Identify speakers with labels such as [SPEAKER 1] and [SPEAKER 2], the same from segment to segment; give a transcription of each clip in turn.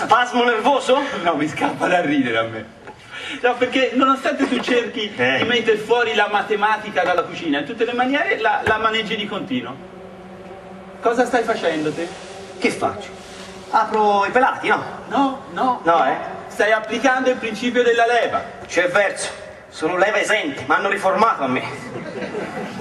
[SPEAKER 1] Spasmo nervoso?
[SPEAKER 2] No, mi scappa da ridere a me. No, perché nonostante tu cerchi di mettere fuori la matematica dalla cucina, in tutte le maniere la maneggi di continuo. Cosa stai facendo te?
[SPEAKER 1] Che faccio? Apro i pelati, no?
[SPEAKER 2] No, no.
[SPEAKER 1] No,
[SPEAKER 2] Stai applicando il principio della leva.
[SPEAKER 1] C'è verso. Sono leva esente, mi hanno riformato a me.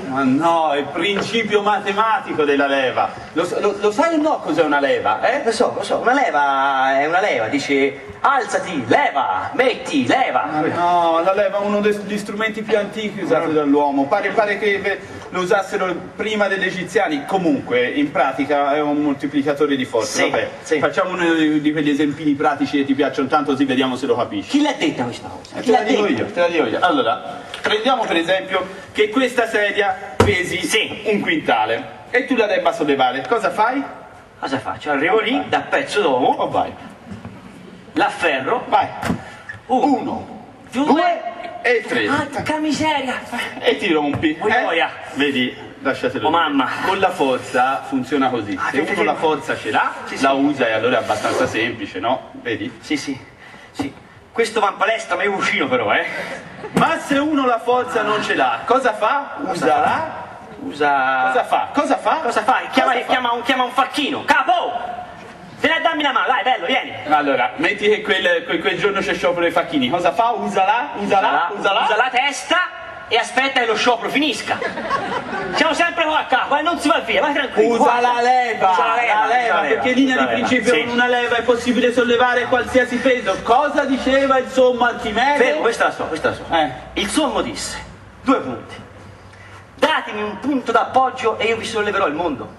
[SPEAKER 2] Ma no, è il principio matematico della leva. Lo sai o no cos'è una leva, eh?
[SPEAKER 1] Lo so, una leva è una leva, dice alzati, leva, metti, leva.
[SPEAKER 2] No, la leva è uno degli strumenti più antichi usati dall'uomo. Pare che lo usassero prima degli egiziani. Comunque, in pratica è un moltiplicatore di forza.
[SPEAKER 1] Sì,
[SPEAKER 2] Vabbè,
[SPEAKER 1] sì.
[SPEAKER 2] facciamo uno di quegli esempini pratici che ti piacciono tanto, così vediamo se lo capisci.
[SPEAKER 1] Chi l'ha detta questa cosa?
[SPEAKER 2] Te la dico io, te la dico io. Allora, prendiamo per esempio che questa sedia pesi un quintale e tu la debba sollevare. Cosa fai?
[SPEAKER 1] Cosa faccio? Arrivo lì, da pezzo d'uomo,
[SPEAKER 2] O vai?
[SPEAKER 1] l'afferro,
[SPEAKER 2] Vai. 1, 2 e 3.
[SPEAKER 1] Porca miseria!
[SPEAKER 2] E ti rompi.
[SPEAKER 1] Boia.
[SPEAKER 2] Vedi, lasciatelo.
[SPEAKER 1] Oh,
[SPEAKER 2] dire.
[SPEAKER 1] mamma.
[SPEAKER 2] Con la forza funziona così. Se uno la forza ce l'ha, la usa e allora è abbastanza semplice, no? Vedi?
[SPEAKER 1] Sì. Questo va in palestra, ma io vicino però,
[SPEAKER 2] Ma se uno la forza non ce l'ha, cosa fa? Usa. Cosa fa?
[SPEAKER 1] Cosa fai? Chiama un facchino. Capo! Vieni a darmi la mano, dai, bello, vieni.
[SPEAKER 2] Allora, metti che quel giorno c'è sciopero dei facchini. Cosa fa? Usa
[SPEAKER 1] la testa e aspetta che lo sciopero finisca. Siamo sempre qua a capo, non si va via, vai tranquillo.
[SPEAKER 2] Usa la leva, perché in linea di principio
[SPEAKER 1] sì.
[SPEAKER 2] con una leva è possibile sollevare qualsiasi peso. Cosa diceva il sommo Archimede?
[SPEAKER 1] Fermo, questa la so. Il sommo disse, 2 punti. Datemi un punto d'appoggio e io vi solleverò il mondo.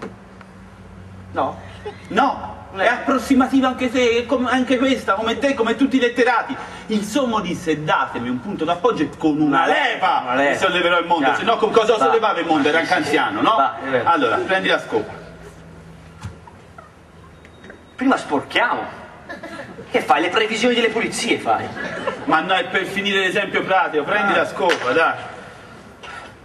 [SPEAKER 1] No?
[SPEAKER 2] No, è approssimativa anche te, anche questa, come te, come tutti i letterati. Il sommo disse datemi un punto d'appoggio e con una leva vi solleverò il mondo, se no con cosa lo sollevava il mondo? Era anche anziano, no? Allora, prendi la scopa.
[SPEAKER 1] Prima sporchiamo. Che fai? Le previsioni delle pulizie fai?
[SPEAKER 2] Ma no, è per finire l'esempio pratico, prendi la scopa, dai.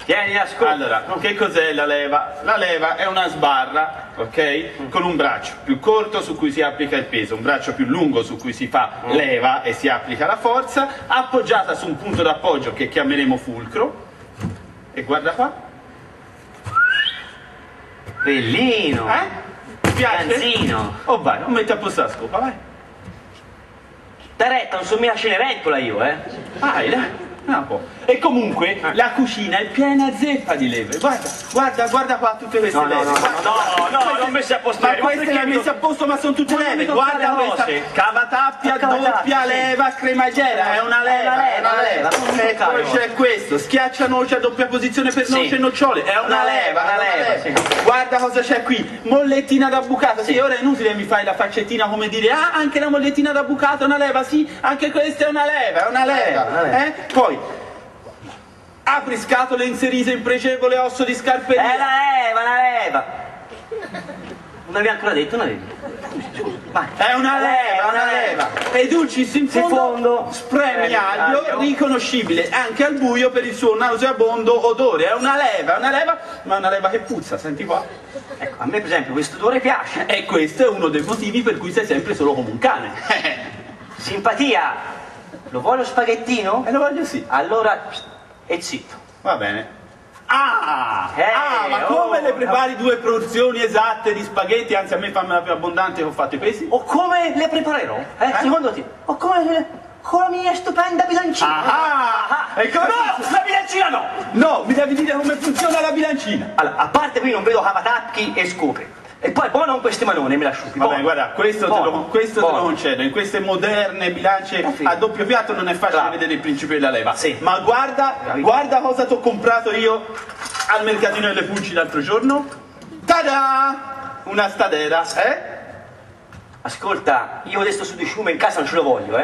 [SPEAKER 1] Tieni la scopa.
[SPEAKER 2] Allora, che cos'è la leva? La leva è una sbarra, ok? Con un braccio più corto su cui si applica il peso, un braccio più lungo su cui si fa leva e si applica la forza, appoggiata su un punto d'appoggio che chiameremo fulcro. E guarda qua.
[SPEAKER 1] Bellino.
[SPEAKER 2] Ti piace?
[SPEAKER 1] Ganzino.
[SPEAKER 2] Oh vai, non metti a posto la scopa, vai.
[SPEAKER 1] Da retta, non so mica Cenerentola io,
[SPEAKER 2] Vai, dai. Un po'. E comunque la cucina è piena zeppa di leve. Guarda qua tutte queste leve.
[SPEAKER 1] No, non messe a posto.
[SPEAKER 2] Ma queste le hai messe a posto, ma sono tutte leve. Guarda questa cavatappia, doppia leva cremagera, è una leva. E poi c'è questo, schiaccia noce a doppia posizione per noce e nocciole, è una leva. Guarda cosa c'è qui, mollettina da bucato. Sì, ora è inutile mi fai la faccettina come dire anche la mollettina da bucato è una leva, sì, anche questa è una leva. Poi apri scatole inserite in pregevole osso di scarperia.
[SPEAKER 1] È una leva. Non avevi ancora detto, non avevi? Vai.
[SPEAKER 2] È una leva. E Dulcis in fondo spremi aglio riconoscibile anche al buio per il suo nauseabondo odore. È una leva, ma è una leva che puzza, senti qua.
[SPEAKER 1] Ecco, a me per esempio questo odore piace.
[SPEAKER 2] E questo è uno dei motivi per cui sei sempre solo come un cane.
[SPEAKER 1] Simpatia. Lo vuoi lo spaghettino?
[SPEAKER 2] Lo voglio sì.
[SPEAKER 1] Allora, e zitto.
[SPEAKER 2] Va bene. Ma come le prepari 2 porzioni esatte di spaghetti? Anzi, a me fammi la più abbondante che ho fatto i pesi.
[SPEAKER 1] O come le preparerò? Secondo te? O come con la mia stupenda bilancina.
[SPEAKER 2] E come
[SPEAKER 1] no, la bilancina no!
[SPEAKER 2] No, mi devi dire come funziona la bilancina.
[SPEAKER 1] Allora, a parte qui non vedo cavatappi e scope. E poi buono con questi manone, me la asciughi.
[SPEAKER 2] Vabbè, guarda, questo te lo concedo. In queste moderne bilance a doppio piatto non è facile vedere il principio della leva.
[SPEAKER 1] Sì.
[SPEAKER 2] Ma guarda cosa ti ho comprato io al mercatino delle pulci l'altro giorno. Tada! Una stadera,
[SPEAKER 1] Ascolta, io adesso sudiciume in casa non ce lo voglio,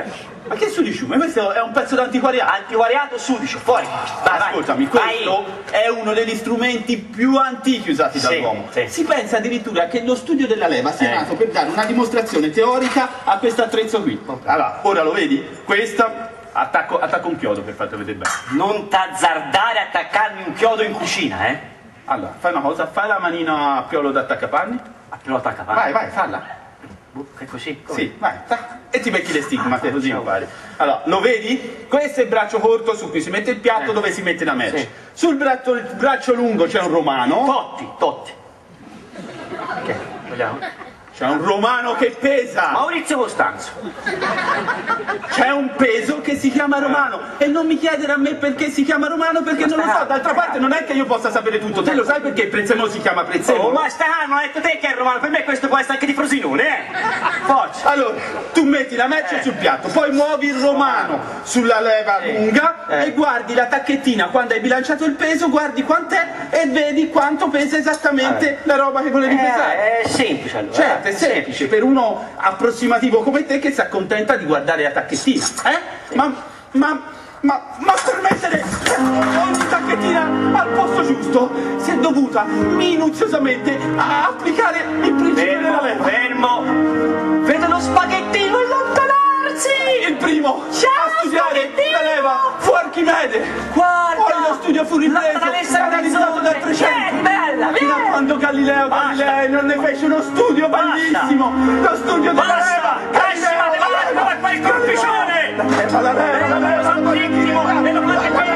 [SPEAKER 2] Ma che sudiciume? Questo è un pezzo d'antiquariato.
[SPEAKER 1] Antiquariato sudicio, fuori.
[SPEAKER 2] Ascoltami, questo è uno degli strumenti più antichi usati dall'uomo. Si pensa addirittura che lo studio della leva sia nato per dare una dimostrazione teorica a questo attrezzo qui. Allora, ora lo vedi? Questo attacco un chiodo per farti vedere bene.
[SPEAKER 1] Non t'azzardare a attaccarmi un chiodo in cucina,
[SPEAKER 2] Allora, fai una cosa, fai la manina a piolo d'attaccapanni.
[SPEAKER 1] A piolo d'attaccapanni?
[SPEAKER 2] Vai, falla.
[SPEAKER 1] È così?
[SPEAKER 2] Sì, vai, e ti metti le stigmate così impari. Allora, lo vedi? Questo è il braccio corto su cui si mette il piatto, dove si mette la merce.
[SPEAKER 1] Sì.
[SPEAKER 2] Sul braccio lungo c'è un romano.
[SPEAKER 1] Totti. Ok, vogliamo?
[SPEAKER 2] C'è un romano che pesa.
[SPEAKER 1] Maurizio Costanzo.
[SPEAKER 2] C'è un peso che si chiama romano. E non mi chiedere a me perché si chiama romano, perché non lo so. D'altra parte non è che io possa sapere tutto. Te lo sai perché il prezzemolo si chiama prezzemolo?
[SPEAKER 1] Oh, ma sta calmo, hai detto te che è romano. Per me questo può essere anche di Frosinone, Forza.
[SPEAKER 2] Allora, tu metti la merce sul piatto, poi muovi il romano sulla leva lunga e guardi la tacchettina. Quando hai bilanciato il peso, guardi quant'è e vedi quanto pesa esattamente la roba che volevi pesare.
[SPEAKER 1] È semplice allora.
[SPEAKER 2] Certo, è semplice per uno approssimativo come te che si accontenta di guardare la tacchettina. Ma per mettere ogni tacchettina al posto giusto si è dovuta minuziosamente applicare il principio della leva.
[SPEAKER 1] Fermo! Vedo lo spaghettino allontanarsi!
[SPEAKER 2] Il primo a studiare la leva fu Archimede.
[SPEAKER 1] Guarda!
[SPEAKER 2] Poi lo studio fu ripreso e analizzato dal 300.
[SPEAKER 1] Bella,
[SPEAKER 2] fino a quando Galileo Galilei non ne fece uno studio bellissimo. Lo studio della leva.
[SPEAKER 1] Galileo! Ma quel corpicione!
[SPEAKER 2] La leva,
[SPEAKER 1] Santissimo! E lo fate